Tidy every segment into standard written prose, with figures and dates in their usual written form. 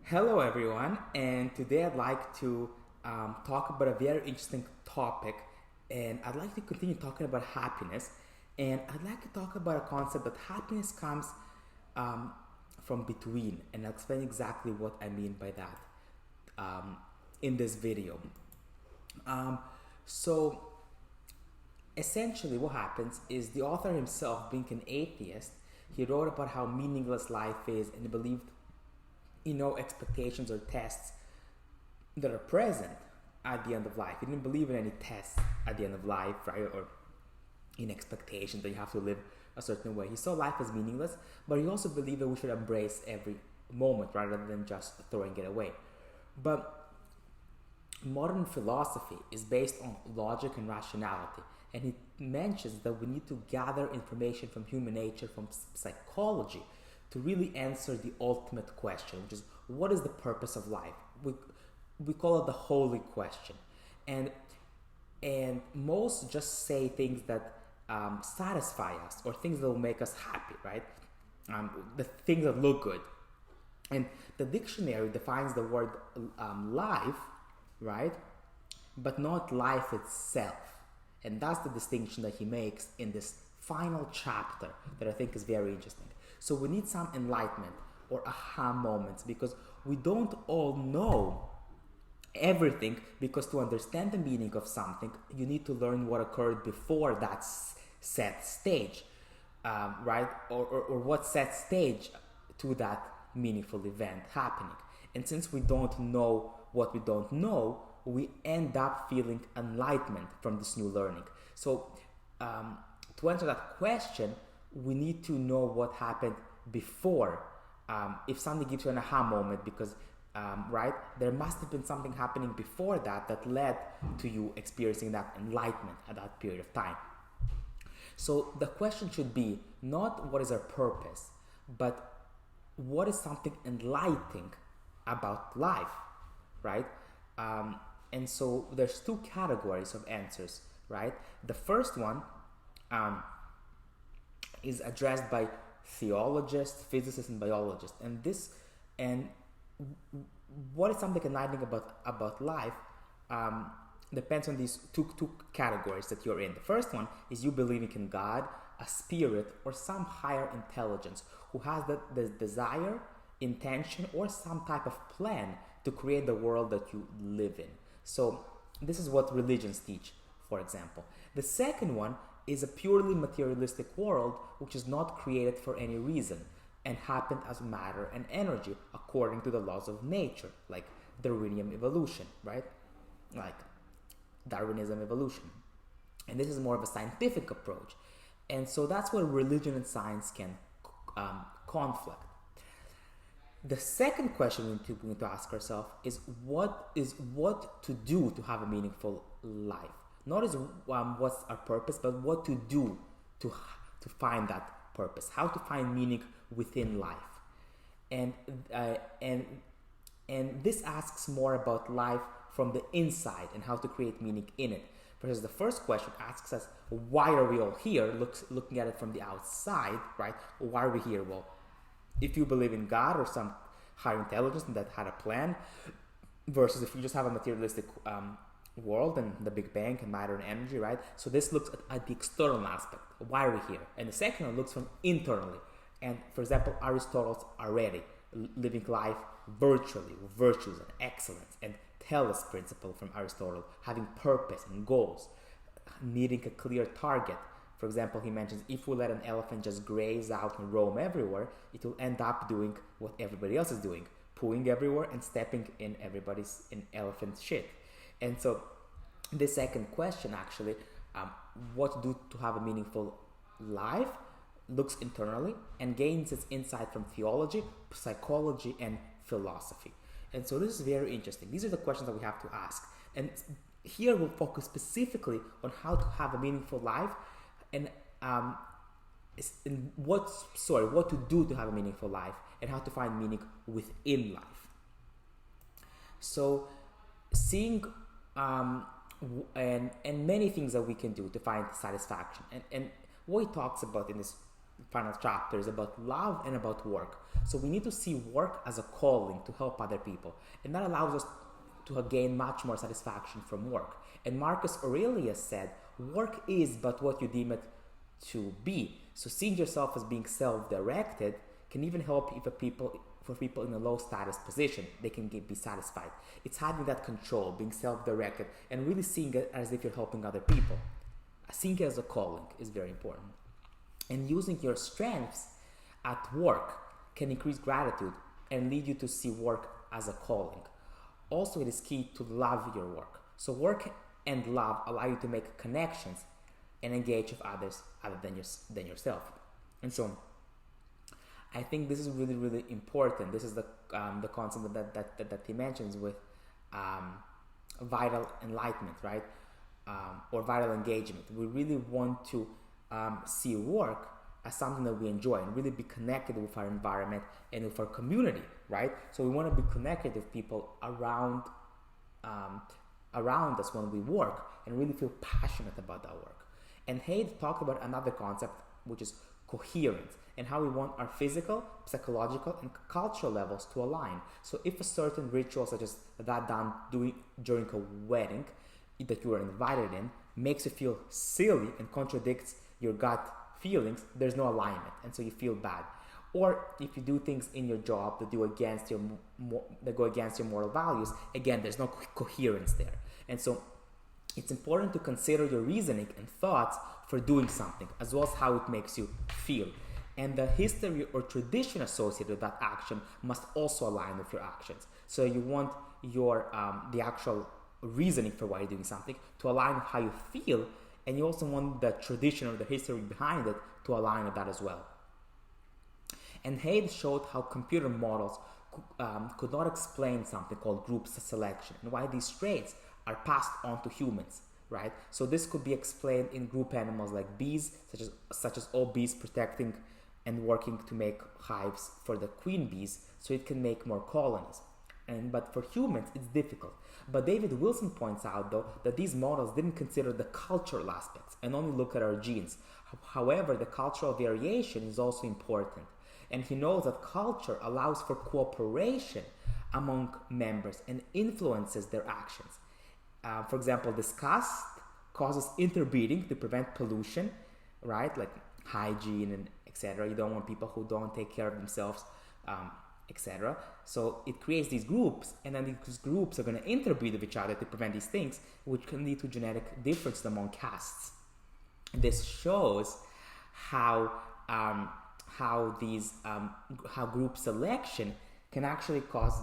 Hello, everyone, and today I'd like to talk about a very interesting topic, and I'd like to continue talking about happiness. And I'd like to talk about a concept that happiness comes um, from between, and I'll explain exactly what I mean by that in this video. Um, so, essentially, what happens is the author himself, being an atheist, he wrote about how meaningless life is, and he believed expectations or tests that are present at the end of life. He didn't believe in any tests at the end of life, right? Or in expectations that you have to live a certain way. He saw life as meaningless, but he also believed that we should embrace every moment rather than just throwing it away. But modern philosophy is based on logic and rationality. And he mentions that we need to gather information from human nature, from psychology, to really answer the ultimate question, which is what is the purpose of life? We call it the holy question, and most just say things that satisfy us or things that will make us happy, right? The things that look good, and the dictionary defines the word life, right, but not life itself, and that's the distinction that he makes in this final chapter that I think is very interesting. So we need some enlightenment or aha moments because we don't all know everything, because to understand the meaning of something, you need to learn what occurred before that set stage, right? Or what set stage to that meaningful event happening. And since we don't know what we don't know, we end up feeling enlightenment from this new learning. So to answer that question, we need to know what happened before. If something gives you an aha moment, because right, there must have been something happening before that led to you experiencing that enlightenment at that period of time. So the question should be not what is our purpose, but what is something enlightening about life, right? And so there's two categories of answers, right? The first one is addressed by theologists, physicists, and biologists. And what is something enlightening about life depends on these two categories that you're in. The first one is you believing in God, a spirit, or some higher intelligence who has the desire, intention, or some type of plan to create the world that you live in. So this is what religions teach, for example. The second one is a purely materialistic world which is not created for any reason and happened as matter and energy according to the laws of nature, like Darwinian evolution, right? Like Darwinism evolution. And this is more of a scientific approach. And so that's where religion and science can conflict. The second question we need to ask ourselves is what to do to have a meaningful life. Not as what's our purpose, but what to do to find that purpose. How to find meaning within life, and this asks more about life from the inside and how to create meaning in it. Versus the first question asks us, why are we all here? Looking at it from the outside, right? Why are we here? Well, if you believe in God or some higher intelligence that had a plan, versus if you just have a materialistic world and the Big Bang and matter and energy, right? So this looks at the external aspect. Why are we here? And the second one looks from internally. And for example, Aristotle's already living life virtually, with virtues and excellence, and telos principle from Aristotle, having purpose and goals, needing a clear target. For example, he mentions if we let an elephant just graze out and roam everywhere, it will end up doing what everybody else is doing, pooing everywhere and stepping in elephant shit. And so the second question, actually, what to do to have a meaningful life, looks internally and gains its insight from theology, psychology, and philosophy. And so this is very interesting. These are the questions that we have to ask. And here we'll focus specifically on how to have a meaningful life and what to do to have a meaningful life and how to find meaning within life. So seeing and many things that we can do to find satisfaction, and what he talks about in this final chapter is about love and about work. So we need to see work as a calling to help other people, and that allows us to gain much more satisfaction from work. And Marcus Aurelius said, work is but what you deem it to be. So seeing yourself as being self-directed can even help for people in a low status position. They can be satisfied. It's having that control, being self-directed, and really seeing it as if you're helping other people. Seeing it as a calling is very important. And using your strengths at work can increase gratitude and lead you to see work as a calling. Also, it is key to love your work. So work and love allow you to make connections and engage with others other than yourself. And so I think this is really, really important. This is the concept that he mentions with vital enlightenment, right? Or vital engagement. We really want to see work as something that we enjoy and really be connected with our environment and with our community, right? So we want to be connected with people around us when we work and really feel passionate about that work. And Haid talked about another concept, which is coherence, and how we want our physical, psychological, and cultural levels to align. So if a certain ritual, such as that done during a wedding that you were invited in, makes you feel silly and contradicts your gut feelings, there's no alignment, and so you feel bad. Or if you do things in your job that go against your moral values, again, there's no coherence there. And so it's important to consider your reasoning and thoughts for doing something, as well as how it makes you feel. And the history or tradition associated with that action must also align with your actions. So you want your the actual reasoning for why you're doing something to align with how you feel, and you also want the tradition or the history behind it to align with that as well. And Haid showed how computer models could not explain something called group selection and why these traits are passed on to humans, right? So this could be explained in group animals like bees, such as all bees protecting and working to make hives for the queen bees so it can make more colonies. But for humans, it's difficult. But David Wilson points out, though, that these models didn't consider the cultural aspects and only look at our genes. However, the cultural variation is also important. And he knows that culture allows for cooperation among members and influences their actions. For example, disgust causes interbreeding to prevent pollution, right? Like hygiene and etc. You don't want people who don't take care of themselves, etc. So it creates these groups, and then these groups are going to interbreed with each other to prevent these things, which can lead to genetic differences among castes. This shows how group selection can actually cause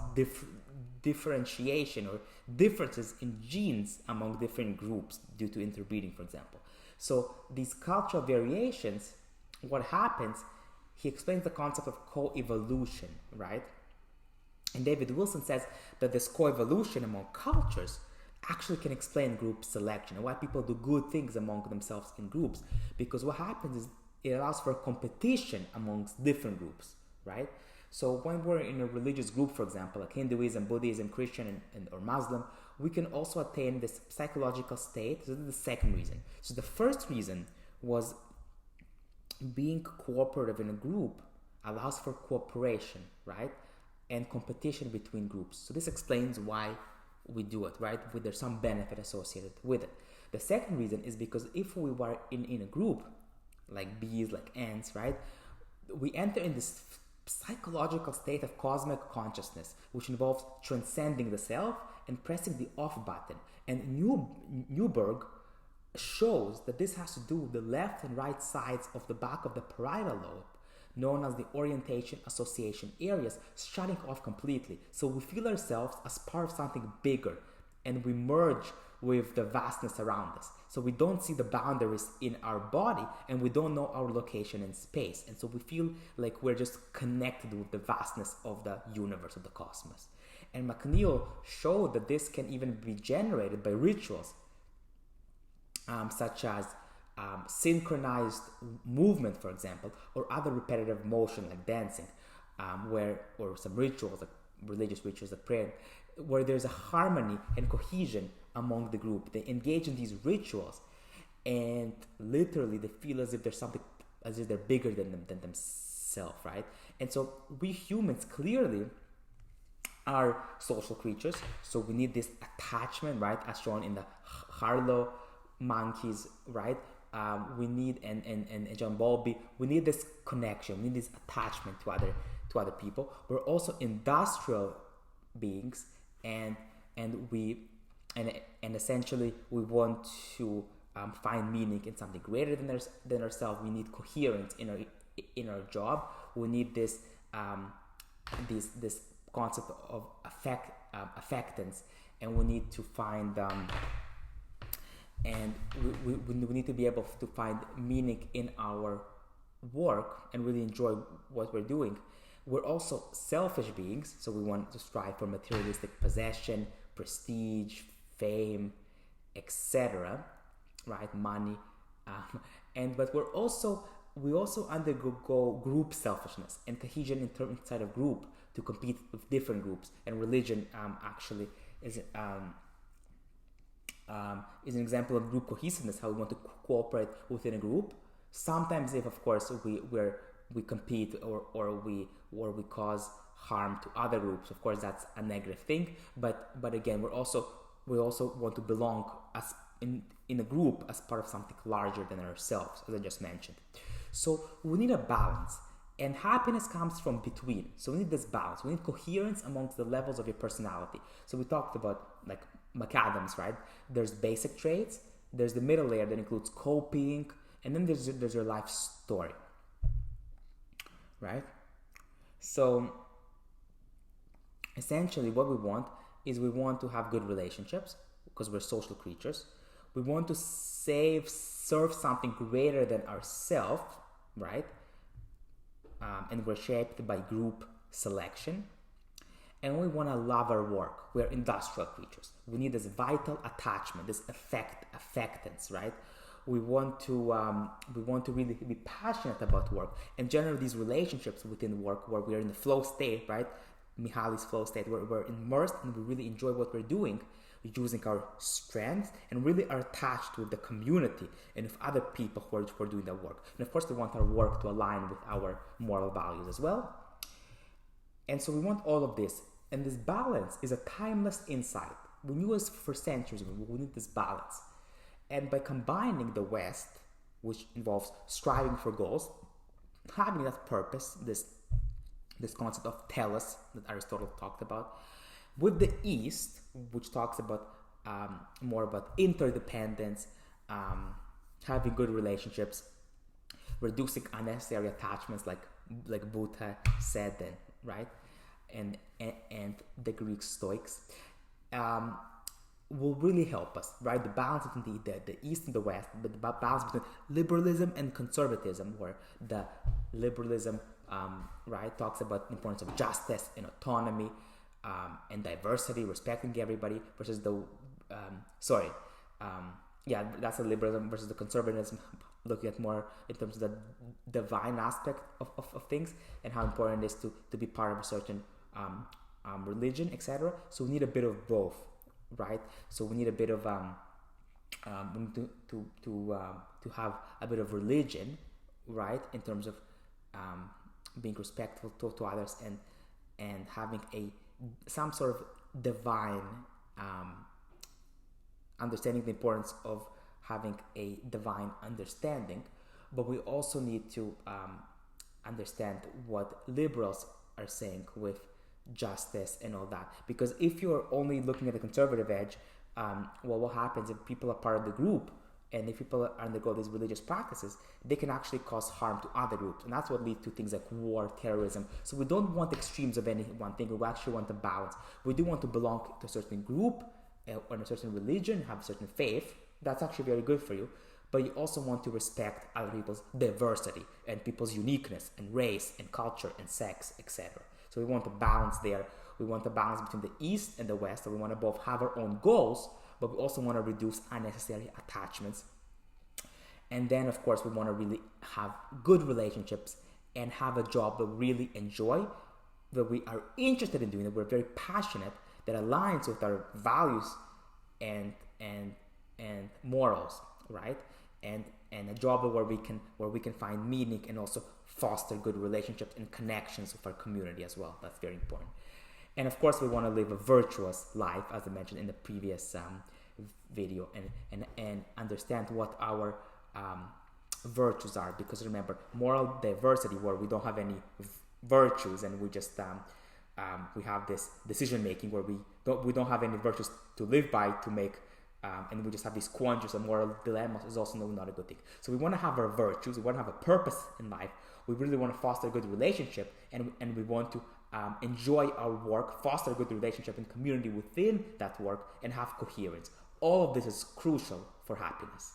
differentiation or differences in genes among different groups due to interbreeding, for example. So these cultural variations, what happens, he explains the concept of coevolution, right? And David Wilson says that this coevolution among cultures actually can explain group selection and why people do good things among themselves in groups. Because what happens is it allows for competition amongst different groups, right? So when we're in a religious group, for example, like Hinduism, Buddhism, Christian, or Muslim, we can also attain this psychological state. So this is the second reason. So the first reason was being cooperative in a group allows for cooperation, right? And competition between groups. So this explains why we do it, right? There's some benefit associated with it. The second reason is because if we were in a group, like bees, like ants, right? We enter in this psychological state of cosmic consciousness, which involves transcending the self and pressing the off button. And Newberg shows that this has to do with the left and right sides of the back of the parietal lobe, known as the orientation association areas, shutting off completely. So we feel ourselves as part of something bigger, and we merge with the vastness around us. So we don't see the boundaries in our body, and we don't know our location in space. And so we feel like we're just connected with the vastness of the universe, of the cosmos. And McNeil showed that this can even be generated by rituals, such as synchronized movement, for example, or other repetitive motion like dancing, or some rituals, like religious rituals like prayer, where there's a harmony and cohesion among the group. They engage in these rituals, and literally they feel as if there's something as if they're bigger than themselves, right? And so we humans clearly are social creatures, so we need this attachment, right, as shown in the Harlow monkeys, right? We need and John Bowlby, we need this connection, we need this attachment to other people. We're also industrial beings, and essentially we want to find meaning in something greater than ourselves. We need coherence in our job. We need this concept of affectance, and we need to find and we need to be able to find meaning in our work and really enjoy what we're doing. We're also selfish beings, so we want to strive for materialistic possession, prestige, fame, etc., right? Money, but we also undergo group selfishness and cohesion inside of group to compete with different groups. And religion actually is an example of group cohesiveness, how we want to cooperate within a group. Sometimes, if of course we compete or we cause harm to other groups, of course that's a negative thing. But again, we also want to belong as in a group as part of something larger than ourselves, as I just mentioned. So we need a balance, and happiness comes from between. So we need this balance. We need coherence amongst the levels of your personality. So we talked about like McAdams, right? There's basic traits, there's the middle layer that includes coping, and then there's your life story, right? So essentially what we want to have good relationships because we're social creatures. We want to serve something greater than ourselves, right? And we're shaped by group selection. And we want to love our work. We're industrial creatures. We need this vital attachment, this affectance, right? We want to really be passionate about work. And generally these relationships within work where we're in the flow state, right? Mihali's flow state, where we're immersed and we really enjoy what we're doing, using our strengths, and really are attached with the community and with other people who are doing that work. And of course we want our work to align with our moral values as well. And so we want all of this. And this balance is a timeless insight. We knew this for centuries. We need this balance. And by combining the West, which involves striving for goals, having that purpose, this concept of telos that Aristotle talked about, with the East, which talks about more about interdependence, having good relationships, reducing unnecessary attachments, like Buddha said, then, right? And the Greek Stoics will really help us, right? The balance between the East and the West, but the balance between liberalism and conservatism, where the liberalism, right, talks about the importance of justice and autonomy, and diversity, respecting everybody, versus that's the liberalism, versus the conservatism, looking at more in terms of the divine aspect of things and how important it is to be part of a certain religion, etc. So we need a bit of both, right? So we need a bit of we need to have a bit of religion, right, in terms of being respectful to others and having some sort of divine understanding the importance of having a divine understanding. But we also need to understand what liberals are saying with justice and all that, because if you're only looking at the conservative edge, what happens if people are part of the group, and if people undergo these religious practices, they can actually cause harm to other groups, and that's what leads to things like war, terrorism. So we don't want extremes of any one thing. We actually want a balance. We do want to belong to a certain group or a certain religion, have a certain faith. That's actually very good for you. But you also want to respect other people's diversity and people's uniqueness and race and culture and sex, etc. So we want a balance there. We want a balance between the East and the West. So we want to both have our own goals, but we also want to reduce unnecessary attachments. And then, of course, we want to really have good relationships and have a job that we really enjoy, that we are interested in doing, that we're very passionate, that aligns with our values and morals, right? And and a job where we can find meaning and also foster good relationships and connections with our community as well. That's very important. And of course, we want to live a virtuous life, as I mentioned in the previous video, and understand what our virtues are. Because remember, moral diversity, where we don't have any virtues and we just we have this decision making where we don't have any virtues to live by, to make, and we just have these quandaries and moral dilemmas, is also not a good thing. So we want to have our virtues, we want to have a purpose in life, we really want to foster a good relationship, and we want to enjoy our work, foster a good relationship and community within that work, and have coherence. All of this is crucial for happiness.